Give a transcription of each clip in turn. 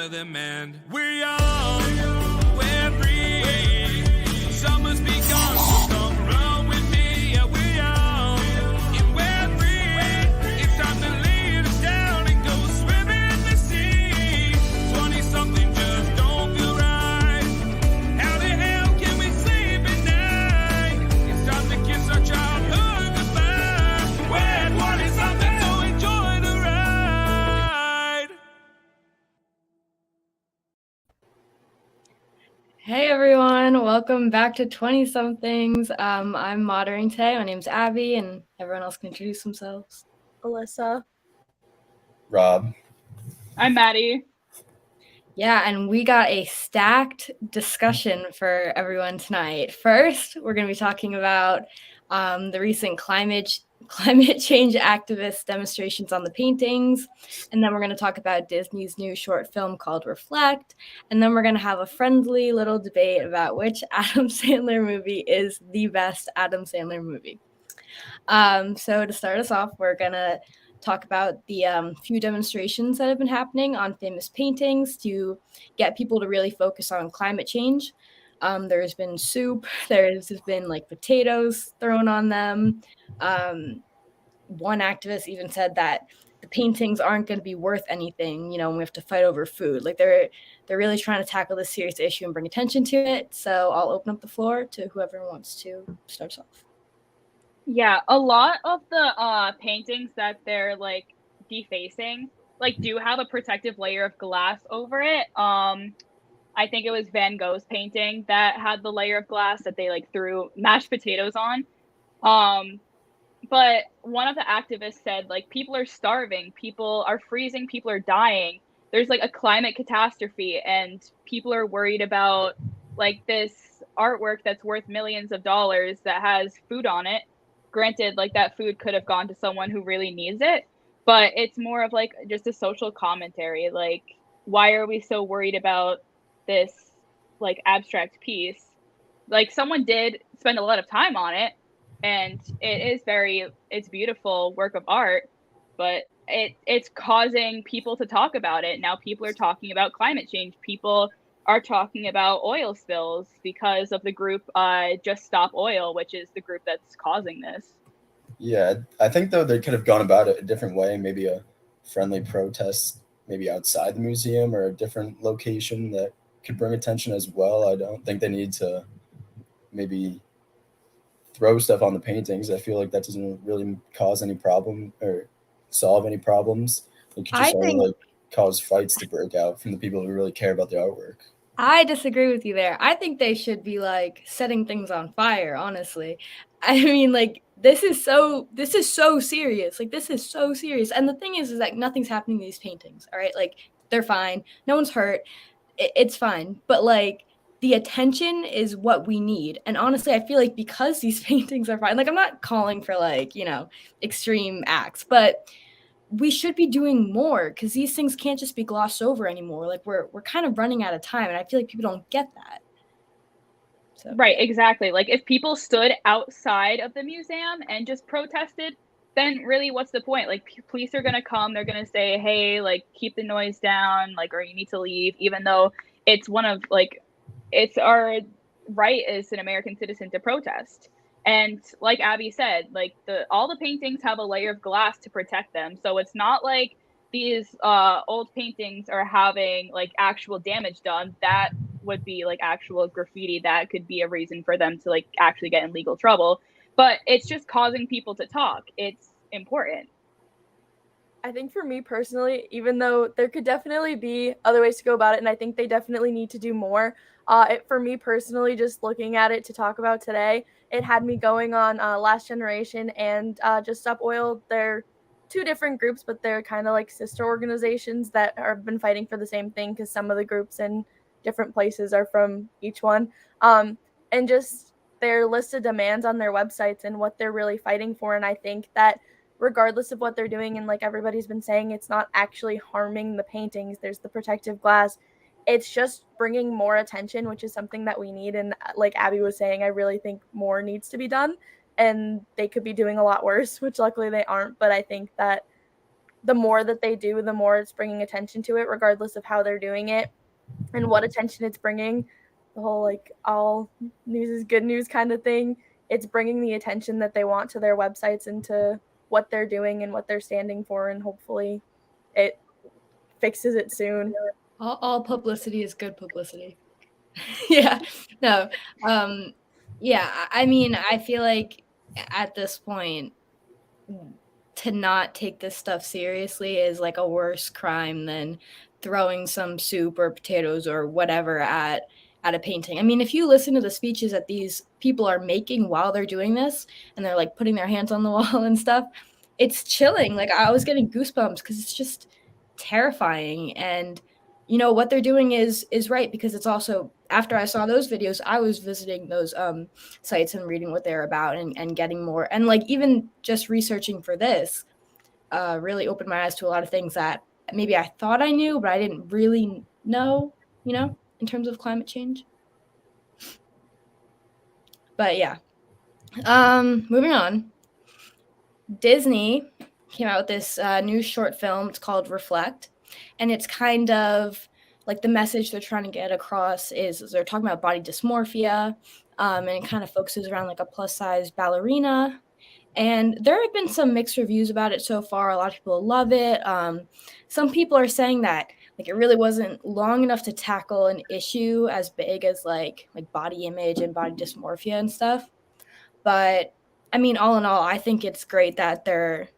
of them, and we're young, we're free. Summer's begun, so come run with me. Yeah, we're young, and we're free. It's time to lay us down and go swimming in the sea. 20-something just don't feel right. How the hell can we sleep at night? It's time to kiss our childhood goodbye. We're 20-something, so enjoy the ride. Hey everyone, welcome back to 20-somethings. I'm moderating today. My name's Abby, and everyone else can introduce themselves. Alyssa. Rob. I'm Maddie. Yeah, and we got a stacked discussion for everyone tonight. First, we're going to be talking about the recent climate change activist demonstrations on the paintings, and then we're going to talk about Disney's new short film called Reflect, and then we're going to have a friendly little debate about which Adam Sandler movie is the best Adam Sandler movie. So to start us off, we're going to talk about the few demonstrations that have been happening on famous paintings to get people to really focus on climate change. There's been soup, there's been like potatoes thrown on them. One activist even said that the paintings aren't going to be worth anything, when we have to fight over food. Like they're really trying to tackle this serious issue and bring attention to it. So I'll open up the floor to whoever wants to start us off. Yeah, a lot of the paintings that they're like defacing do have a protective layer of glass over it. I think it was Van Gogh's painting that had the layer of glass that they threw mashed potatoes on. But one of the activists said people are starving, people are freezing, people are dying. There's a climate catastrophe, and people are worried about this artwork that's worth millions of dollars that has food on it. Granted, that food could have gone to someone who really needs it, but it's more of just a social commentary. Why are we so worried about this abstract piece? Someone did spend a lot of time on it, and it's beautiful work of art, but it's causing people to talk about it. Now people are talking about climate change. People are talking about oil spills because of the group Just Stop Oil, which is the group that's causing this. Yeah, I think though they could have gone about it a different way, maybe a friendly protest, maybe outside the museum or a different location that could bring attention as well. I don't think they need to maybe throw stuff on the paintings. I feel like that doesn't really cause any problem or solve any problems. It could just only cause fights to break out from the people who really care about the artwork. I disagree with you there. I think they should be setting things on fire, honestly. I mean, this is so serious. This is so serious. And the thing is that nothing's happening to these paintings, all right? They're fine. No one's hurt. It's fine. But the attention is what we need. And honestly, I feel because these paintings are fine, I'm not calling for extreme acts, but we should be doing more because these things can't just be glossed over anymore. We're kind of running out of time, and I feel people don't get that. So. Right, exactly. If people stood outside of the museum and just protested, then really what's the point? Police are going to come, they're going to say, hey, keep the noise down, or you need to leave, even though it's one of it's our right as an American citizen to protest. And like Abby said, all the paintings have a layer of glass to protect them. So it's not these old paintings are having actual damage done. That would be actual graffiti. That could be a reason for them to actually get in legal trouble. But it's just causing people to talk. It's important. I think for me personally, even though there could definitely be other ways to go about it, and I think they definitely need to do more, for me personally, just looking at it to talk about today, it had me going on Last Generation and Just Stop Oil. They're two different groups, but they're kind of sister organizations that have been fighting for the same thing because some of the groups in different places are from each one. And just their list of demands on their websites and what they're really fighting for. And I think that regardless of what they're doing, and everybody's been saying, it's not actually harming the paintings. There's the protective glass. It's just bringing more attention, which is something that we need. And like Abby was saying, I really think more needs to be done, and they could be doing a lot worse, which luckily they aren't. But I think that the more that they do, the more it's bringing attention to it, regardless of how they're doing it and what attention it's bringing. The whole like all news is good news kind of thing. It's bringing the attention that they want to their websites and to what they're doing and what they're standing for, and hopefully it fixes it soon. All publicity is good publicity. Yeah. No. Yeah, I mean, I feel like at this point, to not take this stuff seriously is like a worse crime than throwing some soup or potatoes or whatever at a painting. I mean, if you listen to the speeches that these people are making while they're doing this and they're like putting their hands on the wall and stuff, it's chilling. Like I was getting goosebumps because it's just terrifying. And you know what they're doing is right, because it's also, after I saw those videos, I was visiting those sites and reading what they're about and getting more, and like even just researching for this really opened my eyes to a lot of things that maybe I thought I knew, but I didn't really know, you know, in terms of climate change. But yeah, moving on. Disney came out with this new short film. It's called Reflect, and it's kind of like the message they're trying to get across is they're talking about body dysmorphia, and it kind of focuses around like a plus size ballerina. And there have been some mixed reviews about it so far. A lot of people love it. Some people are saying that like it really wasn't long enough to tackle an issue as big as like body image and body dysmorphia and stuff. But I mean, all in all, I think it's great that they're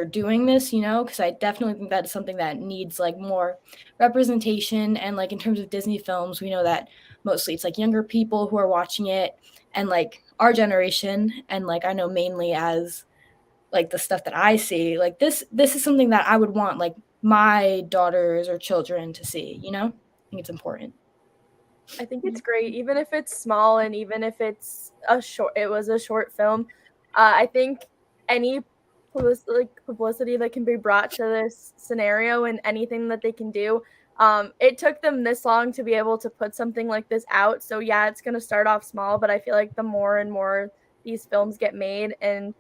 doing this, you know, because I definitely think that is something that needs like more representation. And like in terms of Disney films, we know that mostly it's like younger people who are watching it, and like our generation, and like I know mainly as like the stuff that I see, like this is something that I would want like my daughters or children to see, you know. I think it's important. I think it's great, even if it's small and even if it's it was a short film. I think any publicity that can be brought to this scenario and anything that they can do. It took them this long to be able to put something like this out. So yeah, it's going to start off small, but I feel like the more and more these films get made, and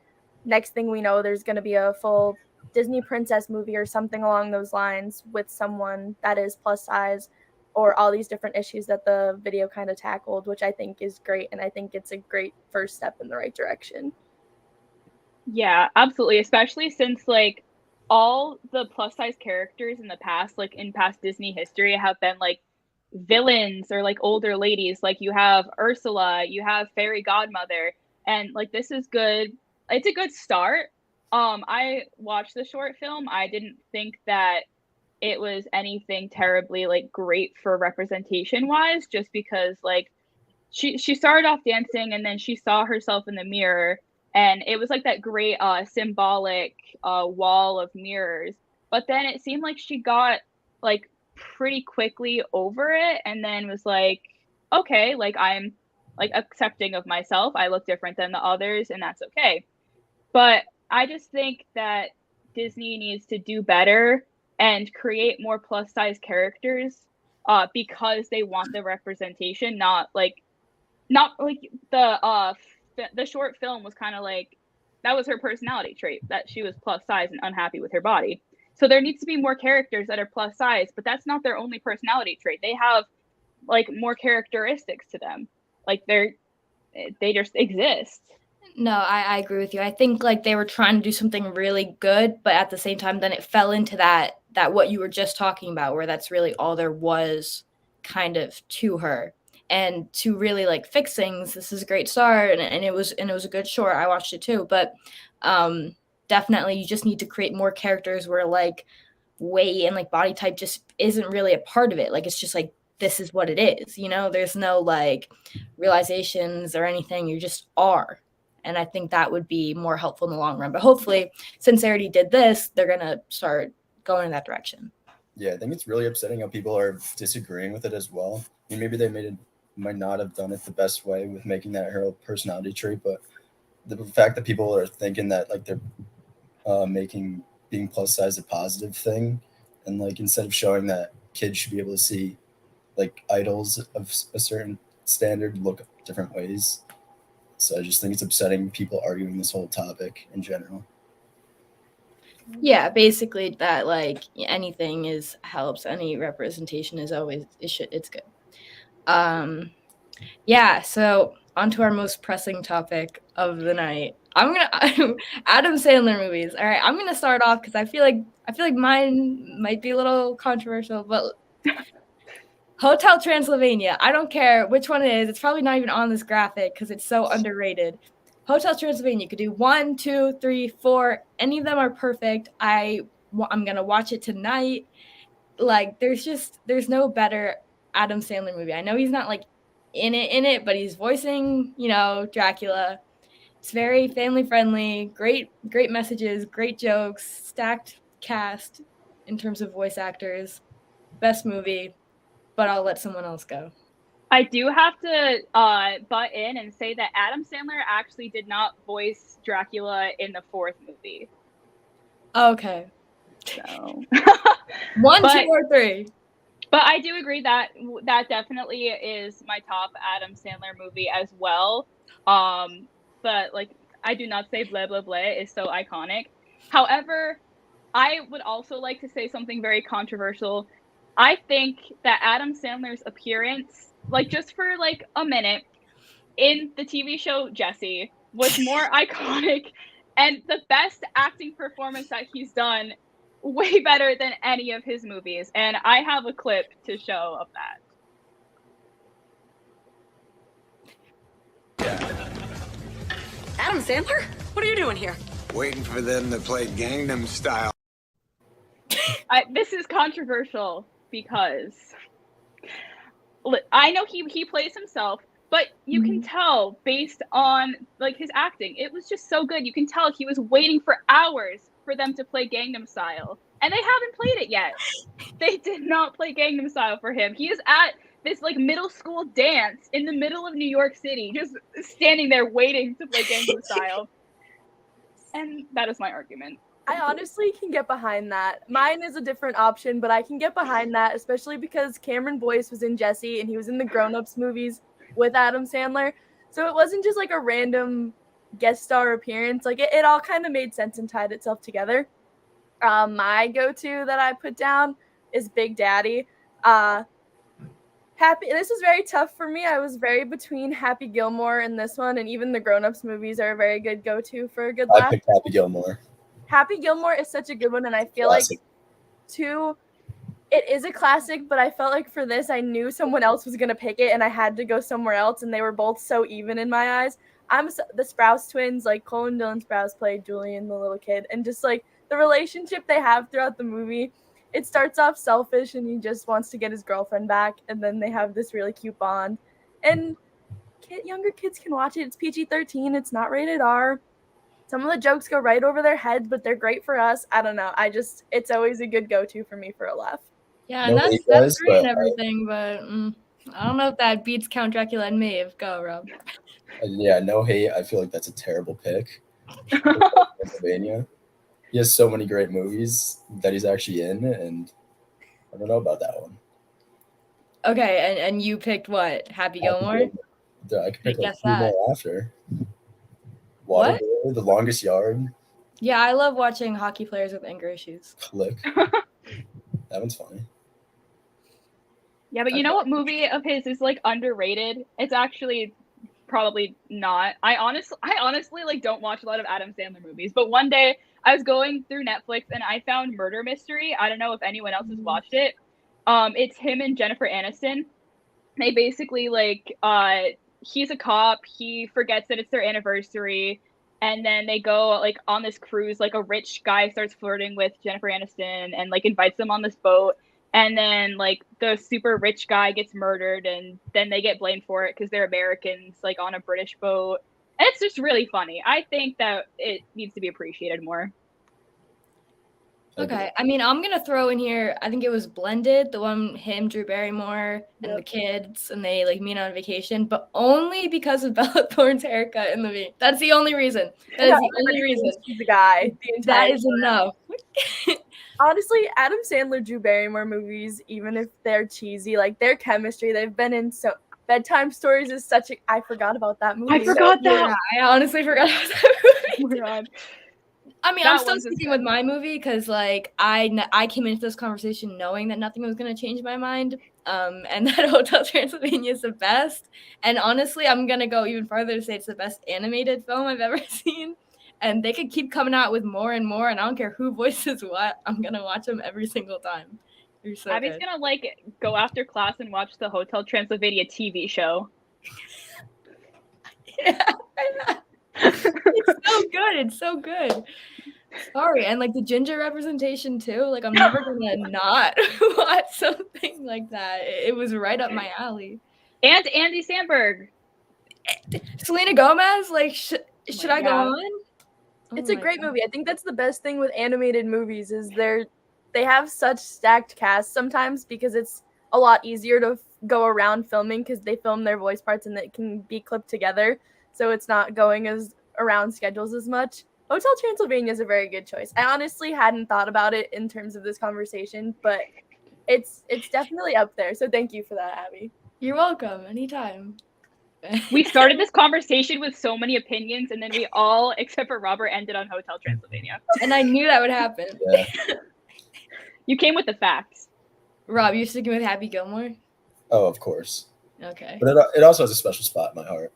next thing we know, there's going to be a full Disney princess movie or something along those lines with someone that is plus size, or all these different issues that the video kind of tackled, which I think is great. And I think it's a great first step in the right direction. Yeah, absolutely. Especially since like all the plus size characters in the past, like in past Disney history, have been like villains or like older ladies. Like you have Ursula, you have Fairy Godmother, and like this is good. It's a good start. I watched the short film. I didn't think that it was anything terribly like great for representation wise, just because like she started off dancing and then she saw herself in the mirror, and it was like that great symbolic wall of mirrors, but then it seemed like she got like pretty quickly over it and then was like, okay, like I'm like accepting of myself, I look different than the others and that's okay. But I just think that Disney needs to do better and create more plus size characters because they want the representation, not like the short film was kind of like that was her personality trait, that she was plus size and unhappy with her body. So there needs to be more characters that are plus size, but that's not their only personality trait. They have like more characteristics to them. Like they just exist. No, I agree with you. I think like they were trying to do something really good, but at the same time, then it fell into that what you were just talking about, where that's really all there was kind of to her. And to really like fix things, this is a great start, and it was a good short. I watched it too, but definitely you just need to create more characters where like weight and like body type just isn't really a part of it. Like it's just like this is what it is, you know. There's no like realizations or anything. You just are. And I think that would be more helpful in the long run. But hopefully, since they already did this, they're going to start going in that direction. Yeah, I think it's really upsetting how people are disagreeing with it as well. I mean, maybe they might not have done it the best way with making that her personality trait, but the fact that people are thinking that like they're making being plus size a positive thing, and like instead of showing that kids should be able to see like idols of a certain standard look different ways. So I just think it's upsetting people arguing this whole topic in general. Yeah, basically that like anything is helps. Any representation is always it's good. Yeah, so on to our most pressing topic of the night. Adam Sandler movies. All right, I'm gonna start off because I feel like mine might be a little controversial, but Hotel Transylvania. I don't care which one it is. It's probably not even on this graphic because it's so underrated. Hotel Transylvania. You could do 1, 2, 3, 4. Any of them are perfect. I'm gonna watch it tonight. Like, there's no better Adam Sandler movie. I know he's not like in it, but he's voicing, Dracula. It's very family friendly, great messages, great jokes, stacked cast in terms of voice actors. Best movie, but I'll let someone else go. I do have to butt in and say that Adam Sandler actually did not voice Dracula in the 4th movie. Okay. So 1, 2, or 3. But I do agree that that definitely is my top Adam Sandler movie as well. But like, I do not say blah blah blah is so iconic. However, I would also like to say something very controversial. I think that Adam Sandler's appearance, like just for like a minute, in the TV show Jessie, was more iconic and the best acting performance that he's done, way better than any of his movies. And I have a clip to show of that. Adam Sandler? What are you doing here? Waiting for them to play Gangnam Style. This is controversial because I know he plays himself, but you can tell based on like his acting, it was just so good. You can tell he was waiting for hours for them to play Gangnam Style, and they haven't played it yet. They did not play Gangnam Style for him. He is at this like middle school dance in the middle of New York City, just standing there waiting to play Gangnam Style. And that is my argument. I honestly can get behind that. Mine is a different option, but I can get behind that, especially because Cameron Boyce was in Jessie and he was in the Grown Ups movies with Adam Sandler. So it wasn't just like a random guest star appearance. Like it all kind of made sense and tied itself together. My go-to that I put down is Big Daddy. This was very tough for me. I was very between Happy Gilmore and this one, and even the Grown Ups movies are a very good go-to for a good laugh. I picked Happy Gilmore. Happy Gilmore is such a good one, and I feel Classic. like it is a classic, but I felt like for this, I knew someone else was going to pick it, and I had to go somewhere else, and they were both so even in my eyes. The Sprouse twins, like Cole and Dylan Sprouse played Julian, the little kid, and just like the relationship they have throughout the movie, it starts off selfish, and he just wants to get his girlfriend back, and then they have this really cute bond, and younger kids can watch it. It's PG-13. It's not rated R. Some of the jokes go right over their heads, but they're great for us. I don't know. It's always a good go-to for me for a laugh. Yeah, and that's great and everything, but I don't know if that beats Count Dracula and Maeve. Go, Rob. Yeah, no hate. I feel like that's a terrible pick. Pennsylvania. He has so many great movies that he's actually in, and I don't know about that one. Okay, and you picked what? Happy Gilmore? I could pick like 2 more after. Waterboy, The Longest Yard. Yeah, I love watching hockey players with anger issues. Click. That one's funny. Yeah, but you know what movie of his is like underrated? It's actually probably not. I honestly like don't watch a lot of Adam Sandler movies, but one day I was going through Netflix and I found Murder Mystery. I don't know if anyone else has watched it. It's him and Jennifer Aniston. They basically like he's a cop. He forgets that it's their anniversary, and then they go like on this cruise. Like a rich guy starts flirting with Jennifer Aniston and like invites them on this boat, and then like the super rich guy gets murdered, and then they get blamed for it because they're Americans, like on a British boat. And it's just really funny. I think that it needs to be appreciated more. Okay, I mean, I'm gonna throw in here. I think it was Blended, the one him, Drew Barrymore, and the kids, and they like meet on vacation, but only because of Bella Thorne's haircut in the movie. That's the only reason. That is the only reason. He's the guy. That is enough. Honestly, Adam Sandler, Drew Barrymore movies, even if they're cheesy, like their chemistry, they've been in so. Bedtime Stories is such I forgot about that movie. I forgot that. Yeah, I honestly forgot about that movie. Oh my God. I mean, I'm That still one's just sticking good. with my movie because, like, I came into this conversation knowing that nothing was gonna change my mind, and that Hotel Transylvania is the best. And honestly, I'm gonna go even farther to say it's the best animated film I've ever seen. And they could keep coming out with more and more, and I don't care who voices what. I'm gonna watch them every single time. They're so Abby's good. gonna like go after class and watch the Hotel Transylvania TV show. Yeah. It's so good. It's so good. Sorry, and like the ginger representation too. Like I'm never gonna not watch something like that. It was right up my alley. And Andy Samberg. Selena Gomez, like should I go God. on? It's Oh a my great God. movie. I think that's the best thing with animated movies is they have such stacked casts sometimes because it's a lot easier to go around filming because they film their voice parts and it can be clipped together, so it's not going as around schedules as much. Hotel Transylvania is a very good choice. I honestly hadn't thought about it in terms of this conversation, but it's definitely up there. So thank you for that, Abby. You're welcome. Anytime. We started this conversation with so many opinions, and then we all, except for Robert, ended on Hotel Transylvania. And I knew that would happen. Yeah. You came with the facts. Rob, you sticking with Happy Gilmore? Oh, of course. Okay. But it also has a special spot in my heart.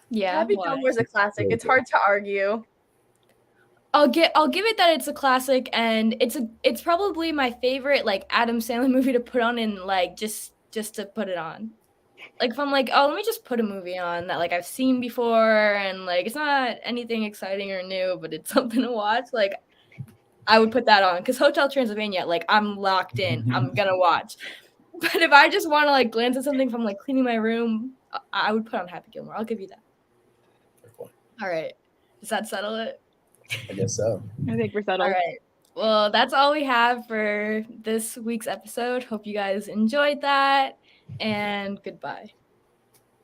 Yeah. Happy why? Gilmore's a classic. It's hard to argue. I'll give it that it's a classic, and it's probably my favorite like Adam Sandler movie to put on in like just to put it on. Like if I'm like, oh, let me just put a movie on that like I've seen before, and like it's not anything exciting or new, but it's something to watch. Like I would put that on because Hotel Transylvania, like I'm locked in. I'm gonna watch. But if I just want to like glance at something from like cleaning my room, I would put on Happy Gilmore. I'll give you that. Fair point. All right. Does that settle it? I guess so. I think we're settled. All right. Well, that's all we have for this week's episode. Hope you guys enjoyed that, and goodbye.